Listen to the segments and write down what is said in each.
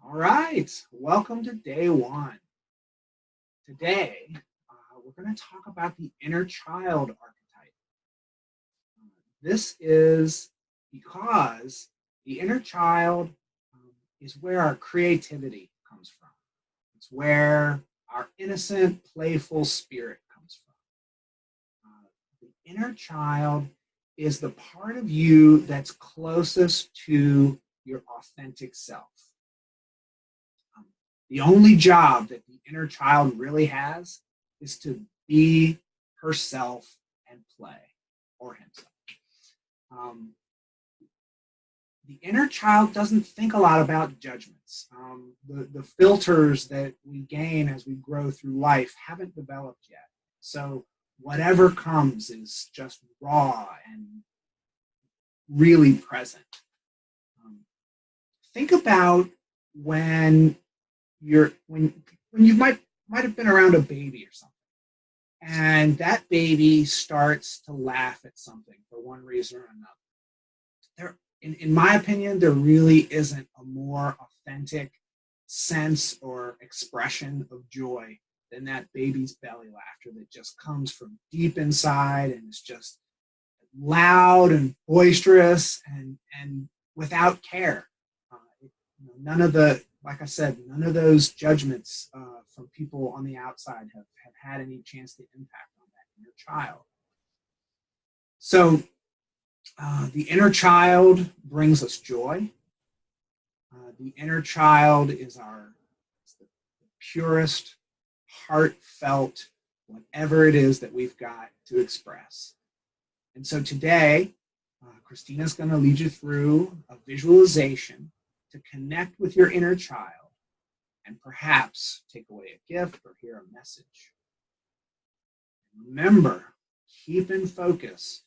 All right, welcome to day one. Today, we're going to talk about the inner child archetype. This is because the inner child is where our creativity comes from. It's where our innocent, playful spirit comes from. The inner child is the part of you that's closest to your authentic self. The only job that the inner child really has is to be herself and play, or himself. The inner child doesn't think a lot about judgments. The filters that we gain as we grow through life haven't developed yet. So whatever comes is just raw and really present. Think about when you might have been around a baby or something, and that baby starts to laugh at something for one reason or another. In my opinion, there really isn't a more authentic sense or expression of joy than that baby's belly laughter that just comes from deep inside and is just loud and boisterous and without care. None of the, like I said, none of those judgments from people on the outside have had any chance to impact on that inner child. So the inner child brings us joy. The inner child is the purest, heartfelt, whatever it is that we've got to express. And so today, Christina's going to lead you through a visualization to connect with your inner child and perhaps take away a gift or hear a message. Remember, keep in focus,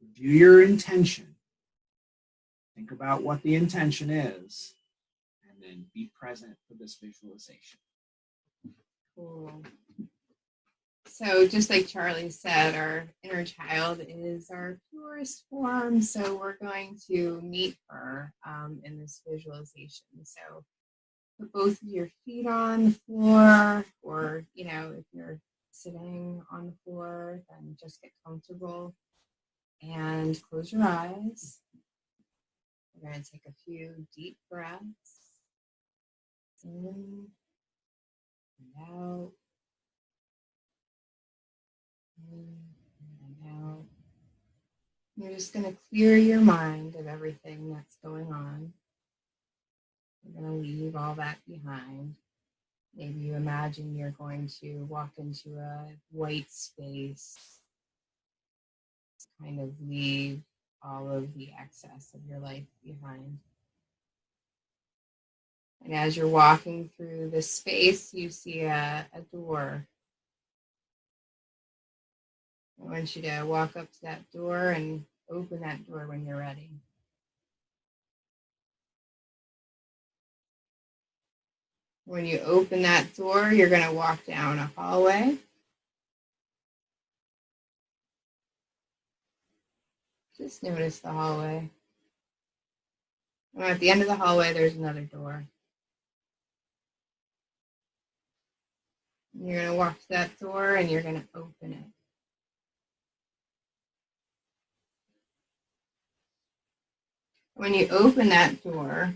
review your intention, think about what the intention is, and then be present for this visualization. Cool. So just like Charlie said, our inner child is our purest form. So we're going to meet her in this visualization. So put both of your feet on the floor, or, if you're sitting on the floor, then just get comfortable and close your eyes. We're going to take a few deep breaths in and out. And out. You're just going to clear your mind of everything that's going on. You're going to leave all that behind. Maybe you imagine you're going to walk into a white space, kind of leave all of the excess of your life behind. And as you're walking through this space, you see a door. I want you to walk up to that door and open that door when you're ready. When you open that door, you're going to walk down a hallway. Just notice the hallway. And at the end of the hallway, there's another door. You're going to walk to that door and you're going to open it. When you open that door,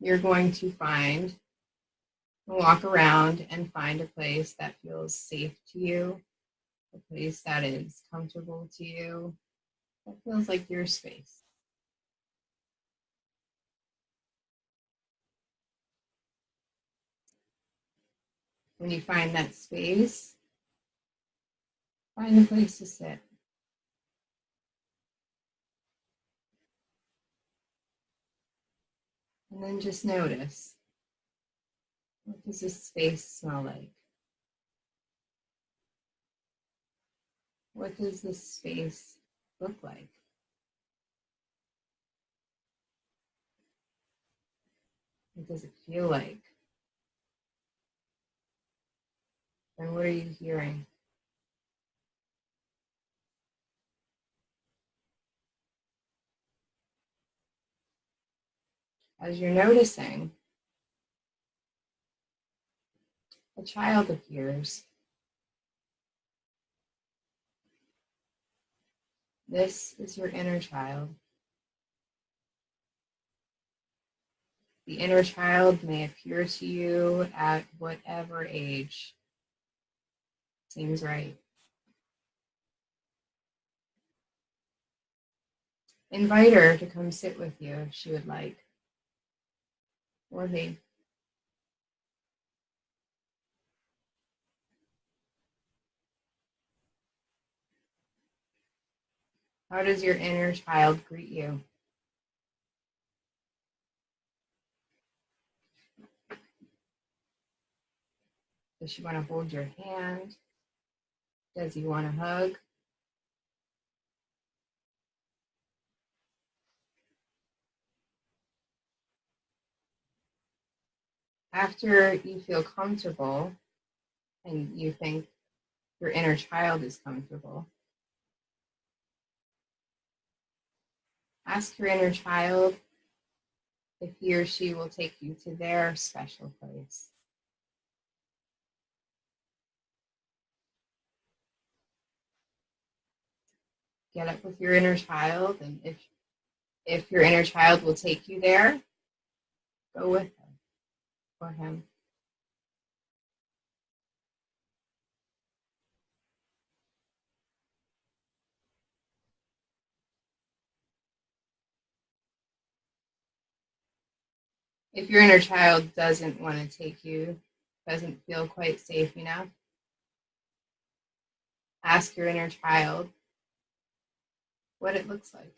you're going to walk around and find a place that feels safe to you, a place that is comfortable to you, that feels like your space. When you find that space, find a place to sit. And then just notice, what does this space smell like? What does this space look like? What does it feel like? And what are you hearing? As you're noticing, a child appears. This is your inner child. The inner child may appear to you at whatever age seems right. Invite her to come sit with you if she would like, or he. How does your inner child greet you? Does she want to hold your hand? Does he want a hug? After you feel comfortable and you think your inner child is comfortable, ask your inner child if he or she will take you to their special place. Get up with your inner child, and if your inner child will take you there, go with her or him. If your inner child doesn't want to take you, doesn't feel quite safe enough, ask your inner child what it looks like.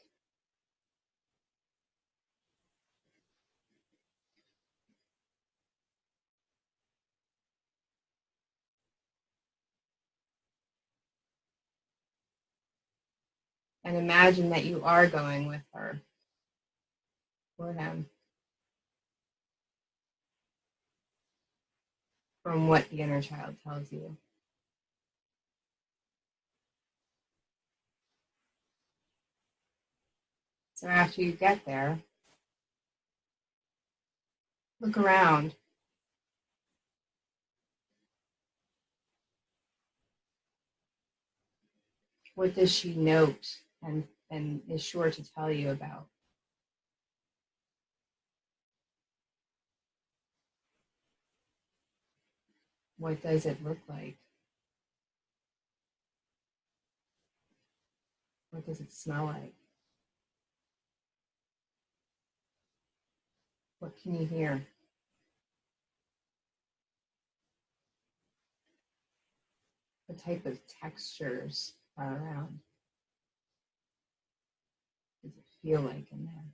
And imagine that you are going with her or him from what the inner child tells you. So after you get there, look around. What does she note and is sure to tell you about? What does it look like? What does it smell like? What can you hear? What type of textures are around? What does it feel like in there?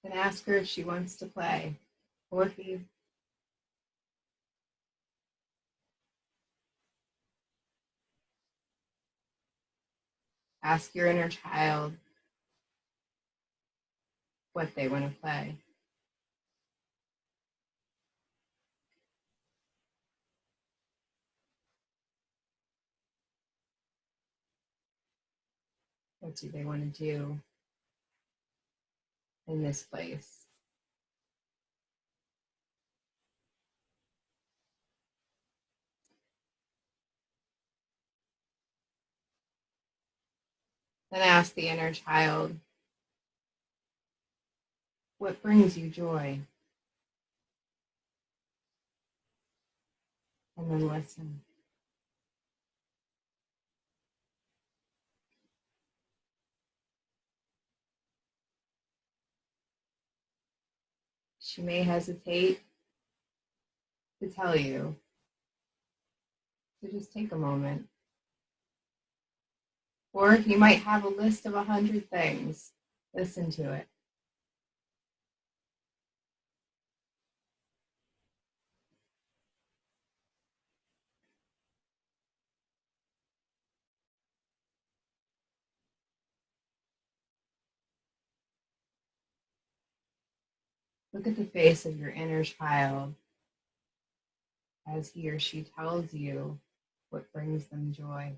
Then ask her if she wants to play, or if you ask your inner child what they want to play. What do they want to do in this place? Then ask the inner child, what brings you joy? And then listen. She may hesitate to tell you, so just take a moment. Or you might have a list of 100 things. Listen to it. Look at the face of your inner child as he or she tells you what brings them joy.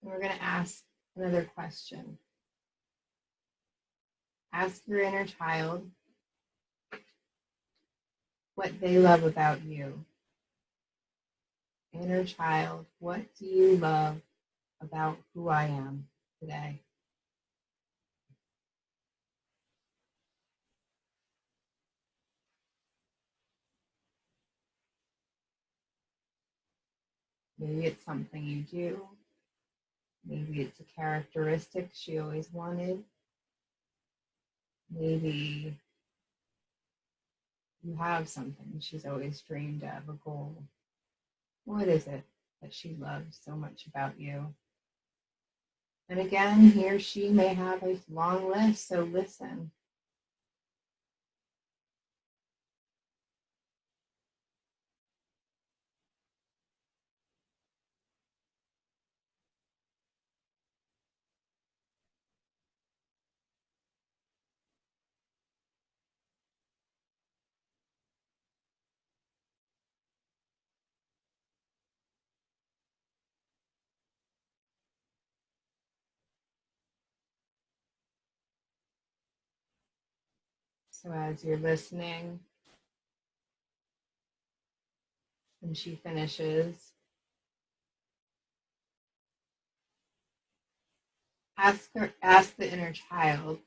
And we're going to ask another question. Ask your inner child what they love about you. Inner child, what do you love about who I am today? Maybe it's something you do. Maybe it's a characteristic she always wanted. Maybe you have something she's always dreamed of, a goal. What is it that she loves so much about you? And again, he or she may have a long list, so listen. So as you're listening, and she finishes, ask the inner child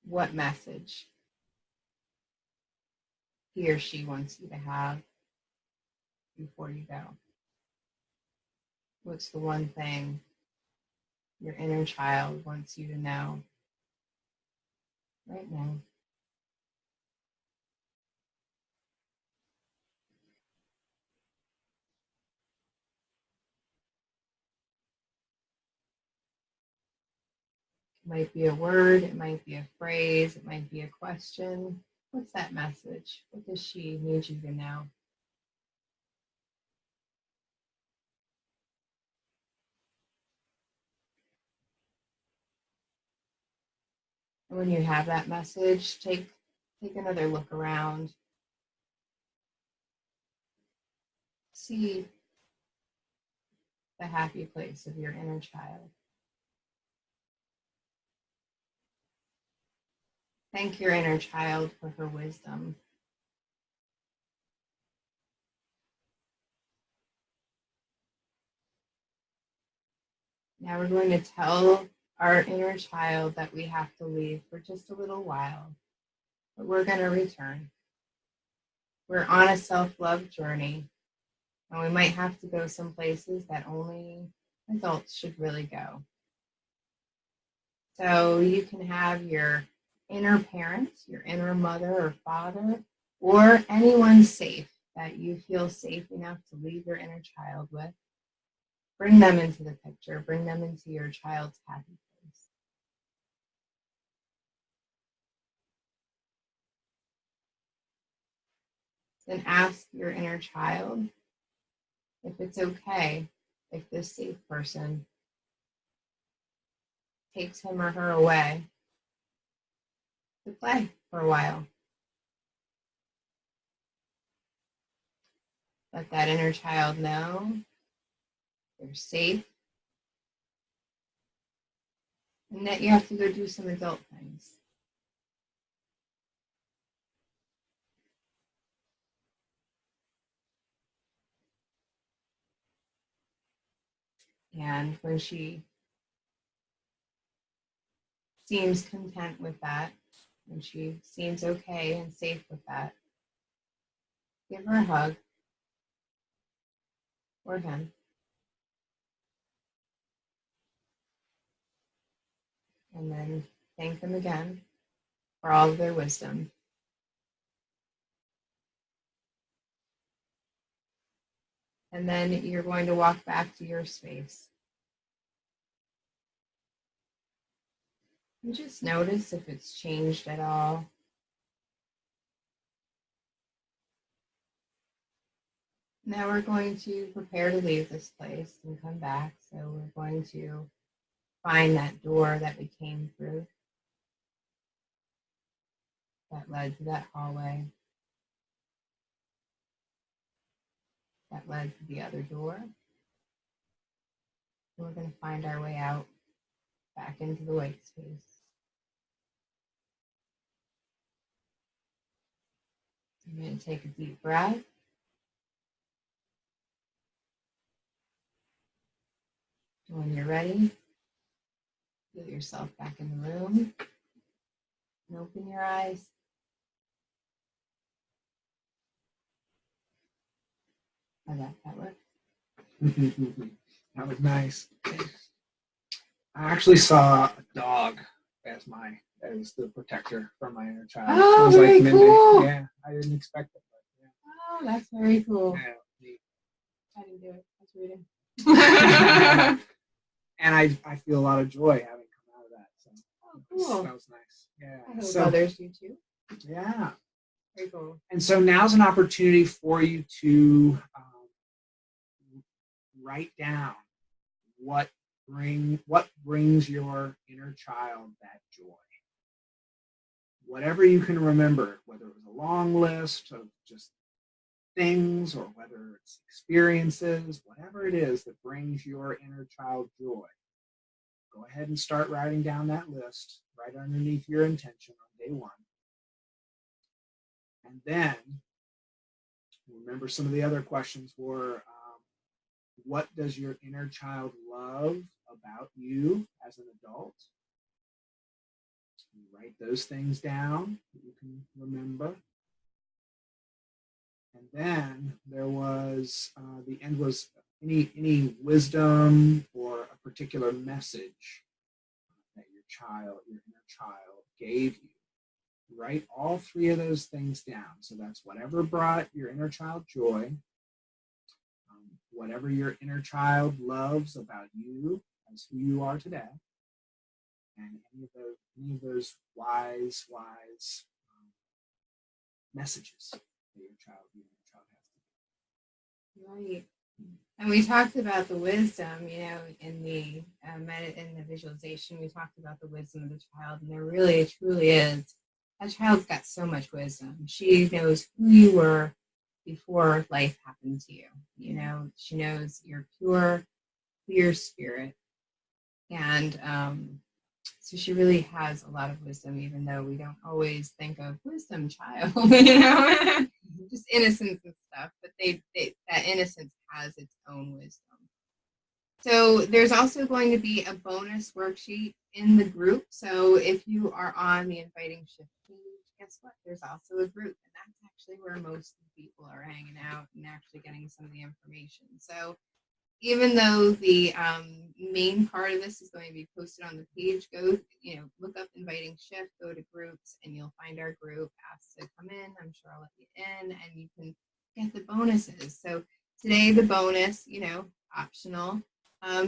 what message he or she wants you to have before you go. What's the one thing your inner child wants you to know right now? It might be a word, it might be a phrase, it might be a question. What's that message? What does she need you to know? And when you have that message, take another look around. See the happy place of your inner child. Thank your inner child for her wisdom. Now we're going to tell our inner child that we have to leave for just a little while, but we're going to return. We're on a self-love journey, and we might have to go some places that only adults should really go. So you can have your inner parent, your inner mother or father, or anyone safe that you feel safe enough to leave your inner child with. Bring them into the picture. Bring them into your child's happy place. Then ask your inner child if it's okay if this safe person takes him or her away to play for a while. Let that inner child know they're safe and that you have to go do some adult things. And when she seems content with that, when she seems okay and safe with that, give her a hug or him. And then thank them again for all of their wisdom. And then you're going to walk back to your space. And just notice if it's changed at all. Now we're going to prepare to leave this place and come back. So we're going to find that door that we came through that led to that hallway, that led to the other door. And we're going to find our way out back into the white space. I'm going to take a deep breath. When you're ready, feel yourself back in the room and open your eyes. How'd that work? That was nice. I actually saw a dog as the protector from my inner child. Oh, it was very like cool. Yeah, I didn't expect it. But yeah. Oh, that's very cool. Yeah, neat. I didn't do it. I was reading. And I feel a lot of joy having come out of that. So cool. That was nice. Yeah. I hope others do too. Yeah. Very cool. And so now's an opportunity for you to write down what brings your inner child that joy. Whatever you can remember, whether it was a long list of just things or whether it's experiences, whatever it is that brings your inner child joy. Go ahead and start writing down that list right underneath your intention on day one. And then remember some of the other questions were, what does your inner child love about you as an adult? You write those things down that you can remember. And then there was, the end was any wisdom or a particular message that your inner child gave you. Write all three of those things down. So that's whatever brought your inner child joy, whatever your inner child loves about you as who you are today, and any of those wise messages that your inner child has. Right. And we talked about the wisdom, in the visualization. We talked about the wisdom of the child, and there really, truly is. That child's got so much wisdom. She knows who you were before life happened to you. She knows your pure, clear spirit. And so she really has a lot of wisdom, even though we don't always think of wisdom child, just innocence and stuff. But that innocence has its own wisdom. So there's also going to be a bonus worksheet in the group. So if you are on the Inviting Shift page, guess what? There's also a group, and that's actually where most of the people are hanging out and actually getting some of the information. So even though the main part of this is going to be posted on the page, go, look up Inviting Shift, go to groups, and you'll find our group. Ask to come in. I'm sure I'll let you in, and you can get the bonuses. So today, the bonus, optional,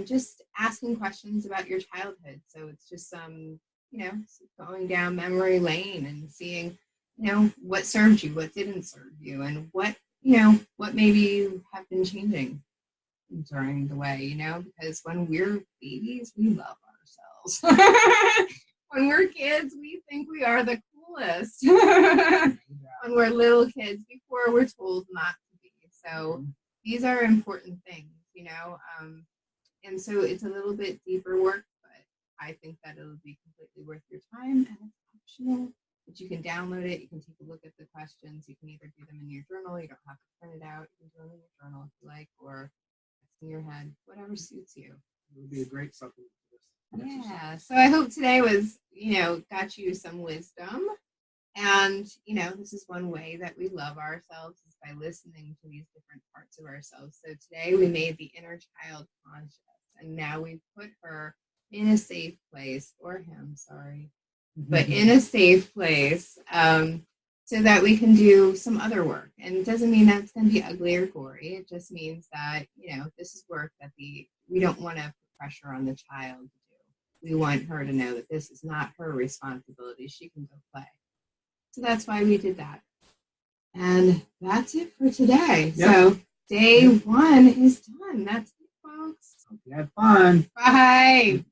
just asking questions about your childhood. So it's just going down memory lane and seeing, what served you, what didn't serve you, and what maybe you have been changing during the way, because when we're babies, we love ourselves. When we're kids, we think we are the coolest. When we're little kids, before we're told not to be. So these are important things, and so it's a little bit deeper work, but I think that it'll be completely worth your time, and it's optional. But you can download it. You can take a look at the questions. You can either do them in your journal. You don't have to print it out. You can do them in your journal if you like, or in your head, whatever suits you. It would be a great supplement to this. Yeah. So I hope today was, got you some wisdom. And, this is one way that we love ourselves is by listening to these different parts of ourselves. So today we made the inner child conscious, and now we put her in a safe place, or him, sorry, but in a safe place, so that we can do some other work. And it doesn't mean that it's going to be ugly or gory. It just means that, this is work that we don't want to put pressure on the child to do. We want her to know that this is not her responsibility. She can go play. So that's why we did that. And that's it for today. Yep. So day 1 is done. That's it, folks. Hope you had fun. Bye.